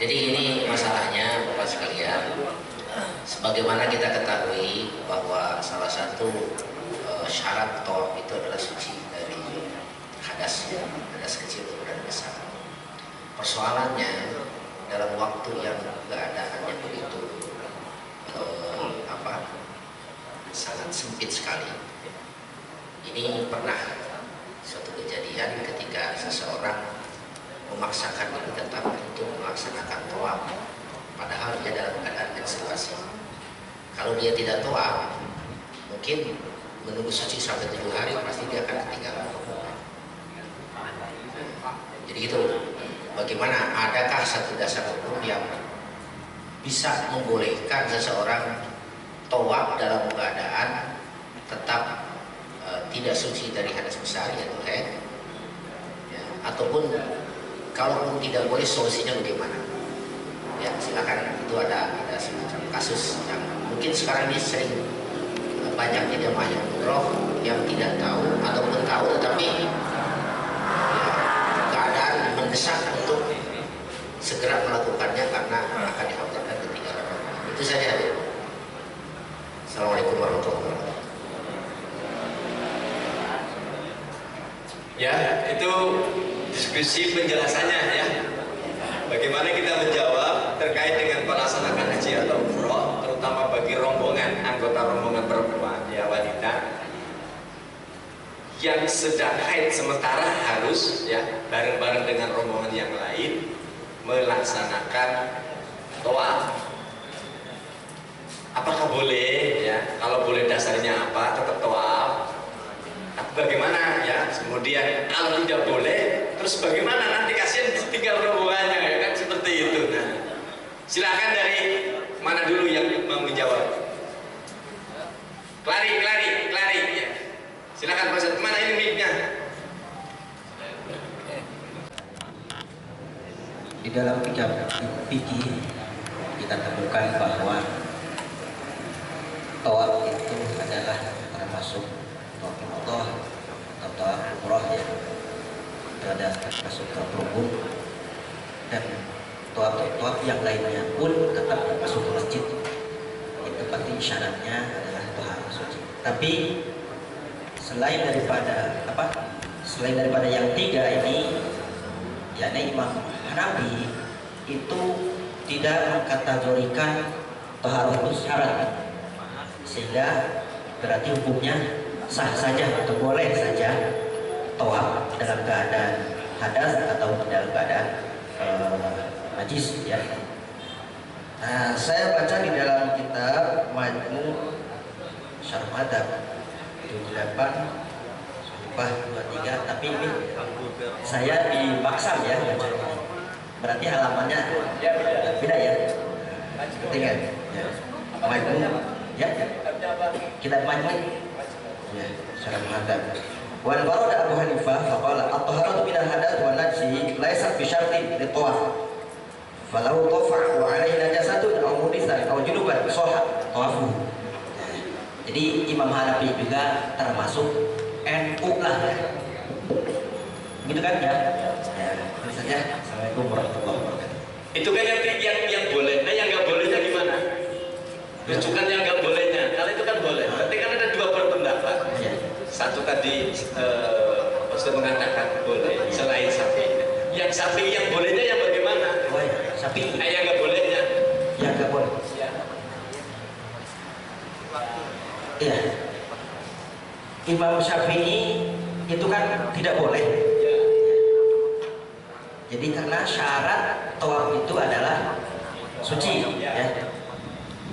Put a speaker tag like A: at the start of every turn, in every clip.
A: Jadi ini masalahnya Bapak sekalian. Sebagaimana kita ketahui bahwa salah satu syarat tawaf itu adalah suci dari hadas, hadas kecil dan besar. Persoalannya dalam waktu yang keadaannya begitu sangat sempit sekali. Ini pernah suatu kejadian ketika seseorang memaksakan diri tetap untuk melaksanakan tawaf, padahal dia dalam keadaan menstruasi. Kalau dia tidak tawaf, mungkin menunggu suci sampai 7 hari pasti dia akan ketinggalan. Jadi itu, bagaimana? Adakah satu dasar hukum yang bisa membolehkan seseorang tawaf dalam keadaan tetap tidak suci dari hadas besar yaitu haid, ya, ataupun kalaupun tidak boleh, solusinya bagaimana? Ya, silakan. Itu ada semacam kasus yang mungkin sekarang ini sering banyak jemaah yang umroh yang tidak tahu ataupun tahu tetapi ya, keadaan mendesak untuk segera melakukannya karena akan dikhawatirkan ketinggalan. Itu saja. Assalamualaikum warahmatullahi wabarakatuh.
B: Ya, itu diskusi penjelasannya ya. Bagaimana kita menjawab terkait dengan melaksanakan haji atau umroh, terutama bagi rombongan, anggota rombongan perempuan, ya wanita yang sedang haid sementara harus ya bareng-bareng dengan rombongan yang lain melaksanakan tawaf. Apakah boleh ya? Kalau boleh dasarnya apa? Tetap tawaf. Bagaimana ya? Kemudian kalau tidak boleh, terus bagaimana? Nanti kasihan tinggal rombongannya ya kan, seperti itu. Nah, silakan dari mana dulu yang mau menjawab? Klari ya. Silakan Pak, mana ini mic-nya?
C: Di dalam fikih kita temukan bahwa tawaf itu adalah termasuk tawaf ibadah atau tawaf umrah ya. Itu ada termasuk tawaf rukun, dan tawaf yang lainnya pun tetap masuk ke masjid. Itu penting, syaratnya adalah taharah suci. Tapi selain daripada yang tiga ini, yakni Imam Hanafi itu tidak mengkategorikan taharah itu syarat, sehingga berarti hukumnya sah saja atau boleh saja tawaf dalam keadaan hadas atau dalam keadaan najis ya. Nah, saya baca di dalam kitab Majmu' Syarh Madzhab 78 Sumpah 23, tapi ini saya di Maksam ya, berarti halamannya beda ya. Ingat ya. Majmu' ya, kitab Majmu' ya, Syarh Madzhab. Wa al-Farad Abu Hanifah faqala at-taharatu min al-hadath wa najsi laysat bi syartin lit-tawaf. Falau tafa wa alaihi najasatun aw muditsan aw junuban sahha tawafu. Jadi Imam Hanafi juga termasuk NU lah ya. Gitu kan ya? Ya, terus saja. Assalamualaikum warahmatullahi wabarakatuh.
B: Itu kan yang boleh. Nah, yang nggak bolehnya gimana? Rujukan yang nggak bolehnya. Kalau itu kan boleh. Berarti kan ada dua berpendapat.
C: Ya.
B: Satu tadi Ustaz mengatakan boleh selain Syafi'i. Yang Syafi'i yang bolehnya yang bagaimana?
C: Oh ya, Syafi'i.
B: Yang nggak bolehnya?
C: Yang nggak boleh.
B: Ya.
C: Iya. Imam Syafi'i itu kan tidak boleh.
B: Ya.
C: Jadi karena syarat tawaf itu adalah suci ya.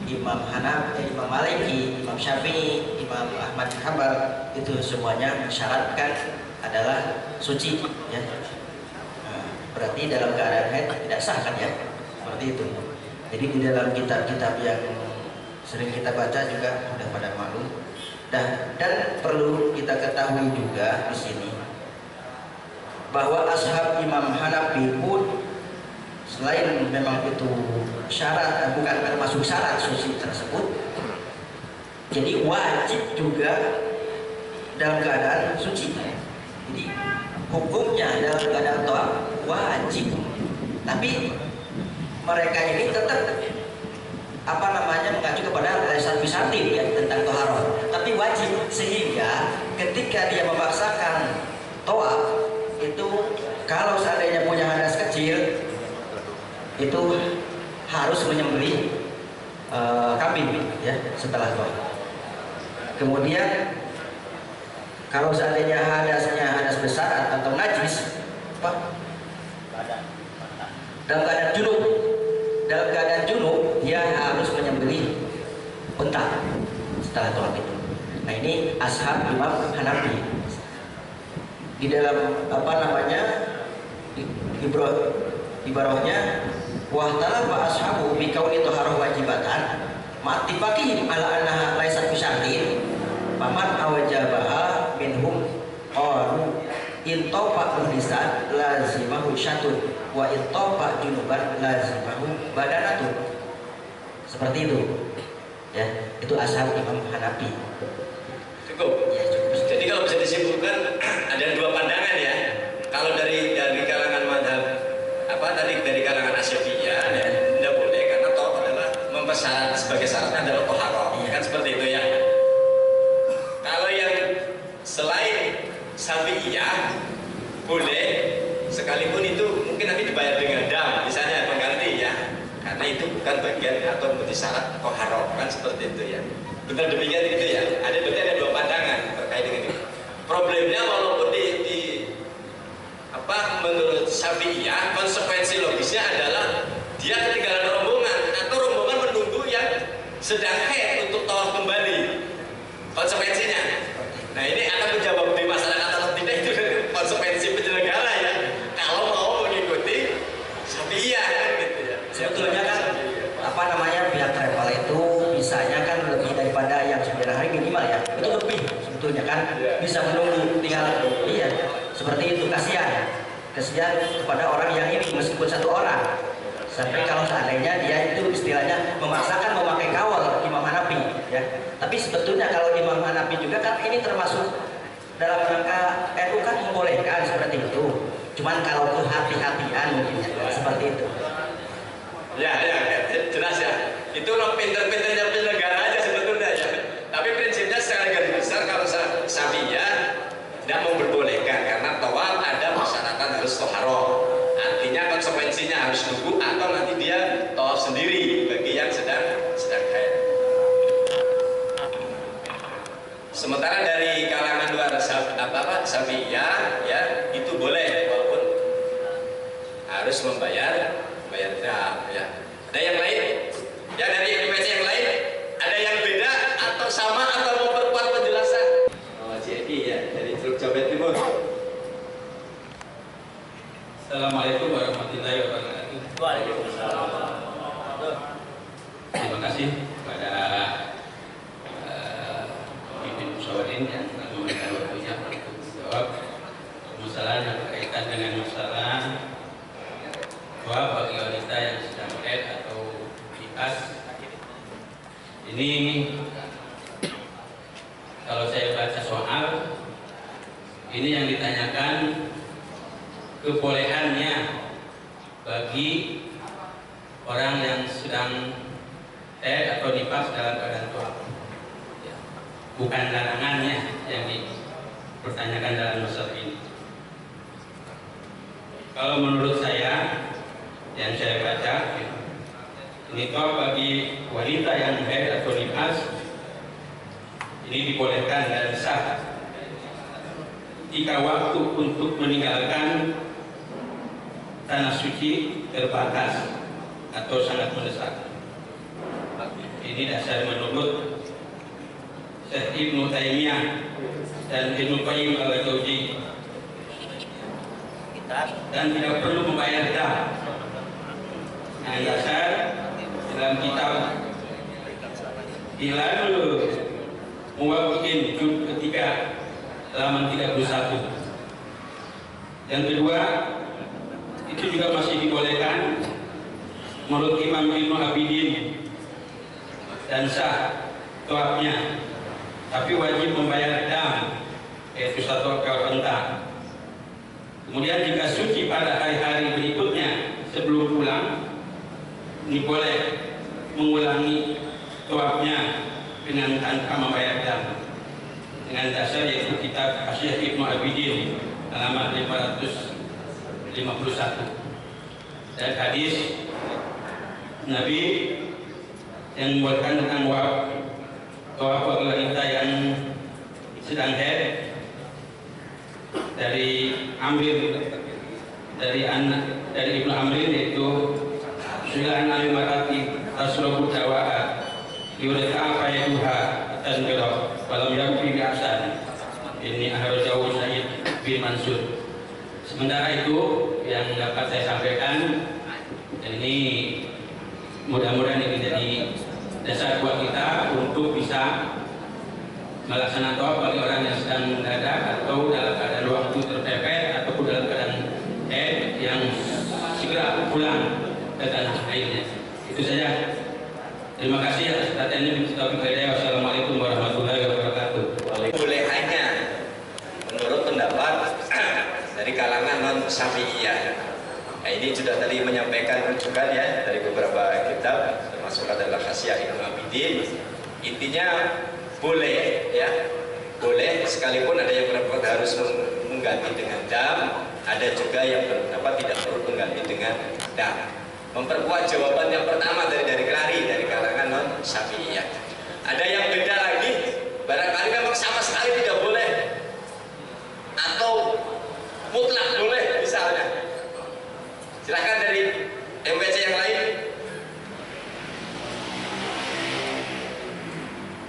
C: Imam Hanafi, Imam Maliki, Imam Syafi'i, Imam Ahmad bin Hanbal itu semuanya mensyaratkan adalah suci ya. Nah, berarti dalam keadaan haid tidak sah kan ya, seperti itu. Jadi di dalam kitab-kitab yang sering kita baca juga sudah pada maklum. Dan perlu kita ketahui juga di sini bahwa ashab Imam Hanafi pun selain memang itu syarat, bukan termasuk syarat suci tersebut, jadi wajib juga dalam keadaan suci. Jadi hukumnya dalam keadaan tawaf wajib, tapi mereka ini tetap mengacu kepada Laisat Bisyartin ya tentang toharoh, tapi wajib, sehingga ketika dia memaksakan tawaf itu kalau seandainya punya hadas kecil itu harus menyembelih kambing ya setelah tawaf. Kemudian kalau seandainya hadasnya hadas besar atau najis dalam keadaan junub dia harus menyembelih unta setelah tawaf itu. Nah ini ashab Imam Hanafi di dalam ibarahnya wahtalafa ashabu bi kauni taharah wajibatan ma'attifaqihim ala annaha laysat bisyartin faman awajabaha minhum qalu in tafa muhdisan lazimahu syatun wa in tafa junuban lazimahu badanatun. Seperti itu ya, itu ashab Imam Hanafi.
B: Cukup
C: Ya, cukup.
B: Jadi kalau bisa disimpulkan ada dua pandangan ya. Kalau dari kalangan madhab dari kalangan Asy-Syafi'iyah ya, tidak boleh karena tawaf adalah mempersyarat sebagai syaratnya adalah thaharah. Kan seperti itu ya. Kalau yang selain Syafi'iyah boleh, sekalipun itu mungkin nanti dibayar dengan dam misalnya pengganti ya, karena itu bukan bagian atau menjadi syarat thaharah, kan seperti itu ya. Benar demikian itu ya. Berarti ada dua pandangan terkait dengan itu. Problemnya walaupun menurut Syafi'iyah konsekuensi logisnya adalah dia ketinggalan rombongan atau rombongan menunggu yang sedang haid untuk tawaf kembali. Konsekuensinya. Nah ini akan menjawab di masyarakat atau tidak itu konsekuensi penyelenggara ya. Kalau mau mengikuti Syafi'iyah kan gitu ya.
C: Sebetulnya kan pihak travel itu bisanya kan lebih daripada yang 9 hari minimal ya. Itu lebih sebetulnya kan bisa menunggu tinggal iya seperti itu. Kasihan kepada orang yang ini meskipun satu orang. Sampai kalau seandainya dia itu istilahnya memaksakan memakai kawal Imam Hanafi ya. Tapi sebetulnya kalau Imam Hanafi juga kan ini termasuk dalam rangka NU kan membolehkan seperti itu. Cuman kalau kehati-hatian mungkin ya, seperti itu.
B: Ya, jelas ya. Itu pinter-pinternya penyelenggara aja sebetulnya ya. Tapi prinsipnya secara garis besar kalau Syafi'iyah tidak memperbolehkan karena tawaf ada persyaratan harus thaharah. Artinya konsekuensinya harus nunggu atau nanti dia tawaf sendiri bagi yang sedang haid. Sementara dari kalangan luar Syafi'iyah ya itu boleh walaupun harus membayar dam ya. Ada yang lain? Ya dari informasi yang lain ada yang beda atau sama atau memperkuat penjelasan? Jadi ya dari Jawa Timur.
D: Assalamualaikum warahmatullahi wabarakatuh.
B: Waalaikumsalam.
D: Terima kasih kepada pemimpin musyawarah yang telah memberikan waktunya untuk menjawab permasalahan yang berkaitan dengan masalah bahwa bagi wanita yang sedang haid atau nifas ini. Kalau saya baca soal ini yang ditanyakan kebolehannya bagi orang yang sedang haid atau nifas dalam keadaan tawaf, bukan larangannya yang dipertanyakan dalam masalah ini. Kalau menurut saya yang saya baca ini tawaf bagi wanita yang haid atau nifas ini dibolehkan dan sah jika waktu untuk meninggalkan tanah suci terbatas atau sangat mendesak. Ini dasar menurut Syekh Ibnu Taimiyah dan Ibnu Qayyim al-Jauzi, dan tidak perlu membayar dam. Yang dasar dalam kitab Ilalul Muwaffiqin juz ketiga halaman 31. Yang kedua, itu juga masih dibolehkan menurut Imam Ibnu Abidin dan sah tawafnya, tapi wajib membayar dam, yaitu 1 ekor unta. Kemudian jika suci pada hari-hari berikutnya sebelum pulang, ini boleh mengulangi tawafnya dengan tanpa membayar dam dengan dasar yaitu kitab Syekh Ibnu Abidin halaman 551 dan hadis Nabi yang membuatkan tentang tawaf wanita yang sedang haid dari dari Ibnu Amrin yaitu Sulan al-Marati Rasulullah dawa'a yurika apa yaduha tanbiro walam yakfi bi'asan ini ahrajahu Sayyid bin Mansur. Sementara itu yang dapat saya sampaikan, dan ini mudah-mudahan ini jadi dasar buat kita untuk bisa melaksanakan tawaf bagi orang yang sedang mendadak atau dalam keadaan waktu terpepet ataupun dalam keadaan yang segera pulang ke tanah airnya. Itu saja. Terima kasih atas perhatiannya. Wassalamualaikum warahmatullahi wabarakatuh.
B: Boleh hanya menurut pendapat dari kalangan non Syafi'iyah. Nah, ini sudah tadi menyampaikan rujukan ya dari beberapa kitab termasuk adalah Hasyiah Ibnu Abidin. Intinya boleh ya, boleh sekalipun ada yang berpendapat harus mengganti dengan dam, ada juga yang berpendapat tidak perlu mengganti dengan dam. Memperkuat jawaban yang pertama dari Kelari dari kalangan non Syafi'iyah. Ada yang beda lagi, barangkali memang sama sekali tidak boleh atau mutlak boleh misalnya. Silahkan dari MPC yang lain.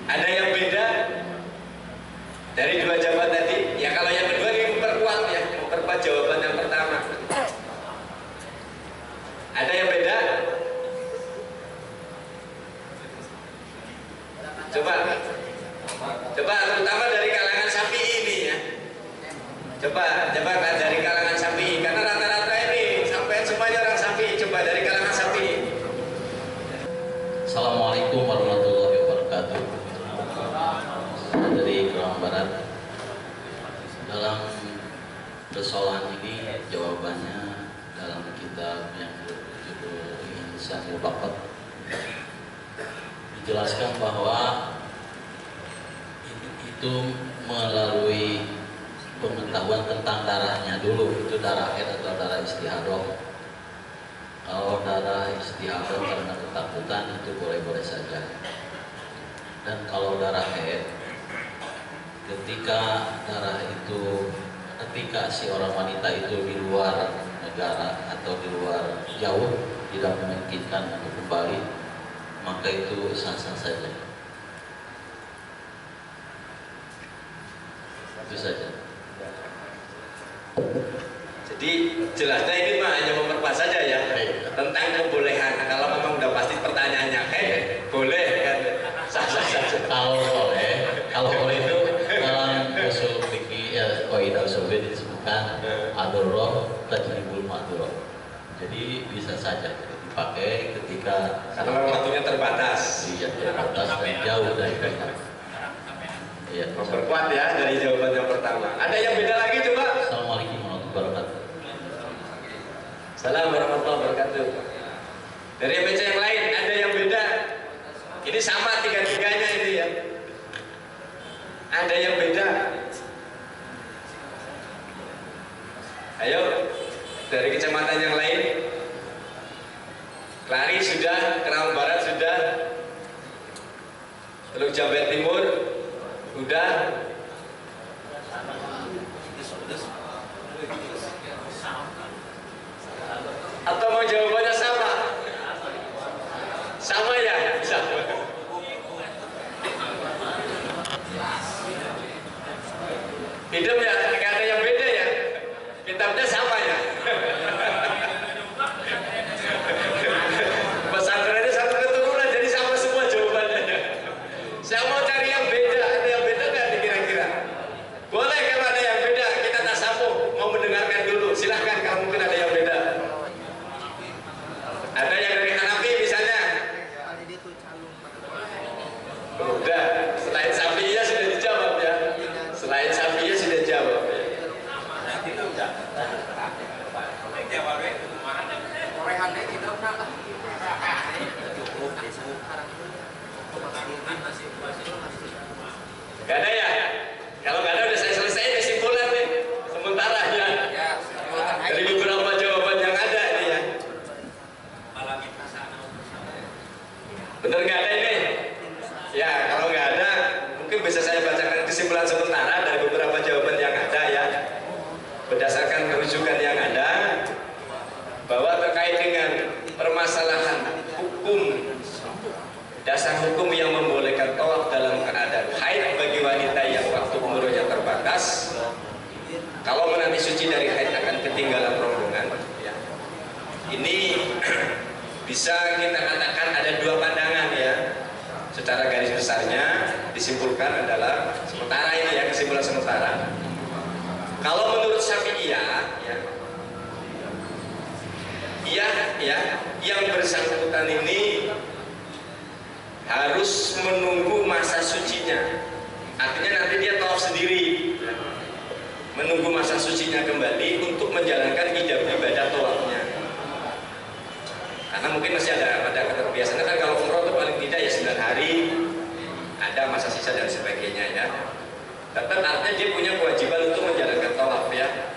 B: Ada yang beda dari dua jawaban tadi? Ya kalau yang kedua ini memperkuat ya, memperkuat jawaban yang pertama. Ada yang beda? Coba terutama dari kalangan Syafi'i ini ya. Coba dari kalangan Syafi'i karena rata-rata ini sampai semuanya orang Syafi'i. Coba dari kalangan Syafi'i.
E: Assalamualaikum warahmatullahi wabarakatuh. Dari Kerawang Barat. Dalam persoalan ini jawabannya dalam kitab yang berjudul Ihsanul Baqat dijelaskan bahwa itu melalui pengetahuan tentang darahnya dulu, itu darah haid atau darah istihadah. Kalau darah istihadah karena ketakutan itu boleh-boleh saja. Dan kalau darah haid, ketika si orang wanita itu di luar negara atau di luar jauh tidak memungkinkan untuk kembali, maka itu sah-sah saja. Itu saja.
B: Jadi jelasnya ini mah hanya memperkuat saja ya tentang kebolehan. Kalau memang udah pasti pertanyaannya, boleh kan? Sah-sah saja.
E: Kalau boleh itu dalam usul fikih kaidah usul disebutkan ad-darurah tajlibul madhurah. Jadi bisa saja dipakai ketika
B: karena memang waktunya terbatas.
E: Iya, terbatas dan jauh dari kita. Iya,
B: memperkuat ya dari jawaban yang pertama. Ada yang beda lagi coba?
E: Assalamualaikum warahmatullahi wabarakatuh.
B: Assalamualaikum warahmatullahi wabarakatuh. Dari MPC yang lain ada yang beda? Ini sama tiga-tiganya ini ya. Ada yang beda? Ayo dari kecamatan yang lain. Kelari sudah, Kerawang Barat sudah, Teluk Jambe Timur sudah. Atau mau jawabannya sama? Sama ya? Sama. Hidup ya, nggak ada yang beda ya. Kitabnya sama ya. Pesantrennya satu keturunan, jadi sama semua jawabannya. Saya mau cari yang beda, ada yang beda nggak kira-kira? Boleh kalau ada yang beda, kita tasamuh, mau mendengarkan dulu. Silahkan kalau mungkin ada yang beda. Benar nggak ada ini? Ya, kalau nggak ada, mungkin bisa saya bacakan kesimpulan sementara dari beberapa jawaban yang ada ya. Berdasarkan rujukan yang ada, bahwa terkait dengan permasalahan hukum, dasar hukum yang membolehkan tawaf dalam keadaan haid bagi wanita yang waktu umurnya terbatas, kalau menanti suci dari haid akan ketinggalan rombongan, ya. Ini bisa kita katakan ada dua pandangan ya. Secara garis besarnya disimpulkan adalah sementara ini ya, kesimpulan sementara. Kalau menurut Syafi'iyah ya, yang bersangkutan ini harus menunggu masa sucinya. Artinya nanti dia tawaf sendiri, menunggu masa sucinya kembali untuk menjalankan ibadah tawafnya. Karena mungkin masih ada keterbiasaan kan, kalau umroh itu paling tidak ya 9 hari, ada masa sisa dan sebagainya ya. Tetap artinya dia punya kewajiban untuk menjalankan tawaf ya.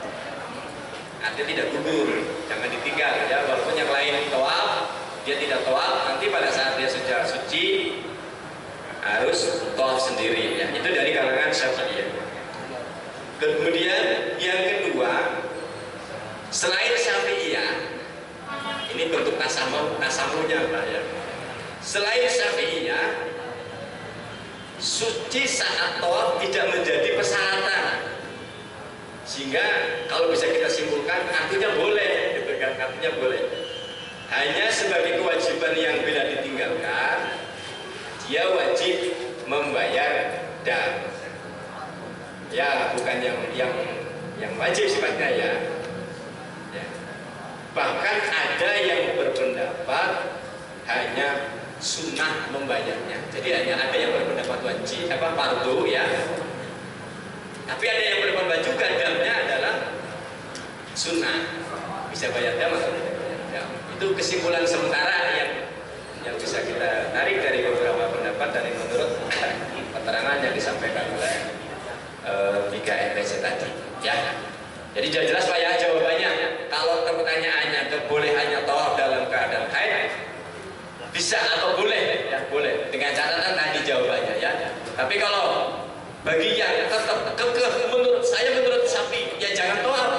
B: Artinya tidak gugur, jangan ditinggal ya. Walaupun yang lain tawaf, dia tidak tawaf, nanti pada saat dia sudah suci harus tawaf sendiri ya. Itu dari kalangan Syafi'iyah. Kemudian yang kedua, selain Syafi'iyah, ini bentuk tasamuhnya Pak ya. Selain Syafi'iyah, suci saat tawaf tidak menjadi persyaratan, sehingga kalau bisa kita simpulkan artinya boleh, gitu kan? Artinya boleh. Hanya sebagai kewajiban yang bila ditinggalkan, dia wajib membayar dam. Ya, bukan yang wajib sifatnya ya. Bahkan ada yang berpendapat hanya sunnah membayarnya. Jadi hanya ada yang berpendapat wajib, fardu ya. Tapi ada yang berpendapat juga damnya adalah sunnah. Bisa bayar dam atau tidak bayar dam. Itu kesimpulan sementara yang bisa kita tarik dari beberapa pendapat dari menurut keterangan yang disampaikan oleh 3 NTC tadi ya. Jadi jelas Pak ya jawabannya. Kalau pertanyaannya kebolehannya tawaf dalam keadaan haid, bisa atau boleh? Ya boleh. Dengan catatan tadi jawabannya ya. Tapi kalau bagi yang tetap kekeh menurut Syafi'i, ya jangan tawaf,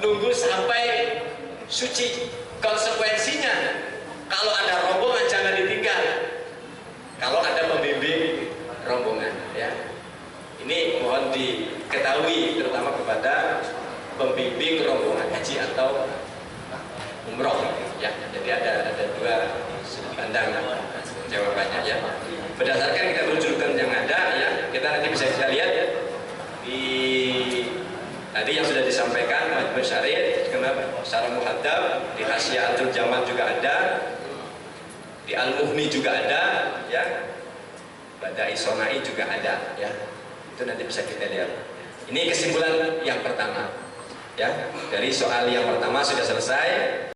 B: nunggu sampai suci. Konsekuensinya kalau ada rombongan jangan ditinggal. Kalau ada pembimbing rombongan ya. Ini mohon diketahui terutama kepada pembimbing rombongan haji atau umroh ya. Jadi ada dua sudut pandang jawabannya ya. Berdasarkan kita rujukan yang ada ya, kita nanti bisa lihat di tadi yang sudah disampaikan Majmu' Syarih, kenapa secara muhadzab, di Hasyiatul Jamal juga ada, di Al-Mughni juga ada ya, Badai Sonai juga ada ya. Itu nanti bisa kita lihat. Ini kesimpulan yang pertama ya. Dari soal yang pertama sudah selesai.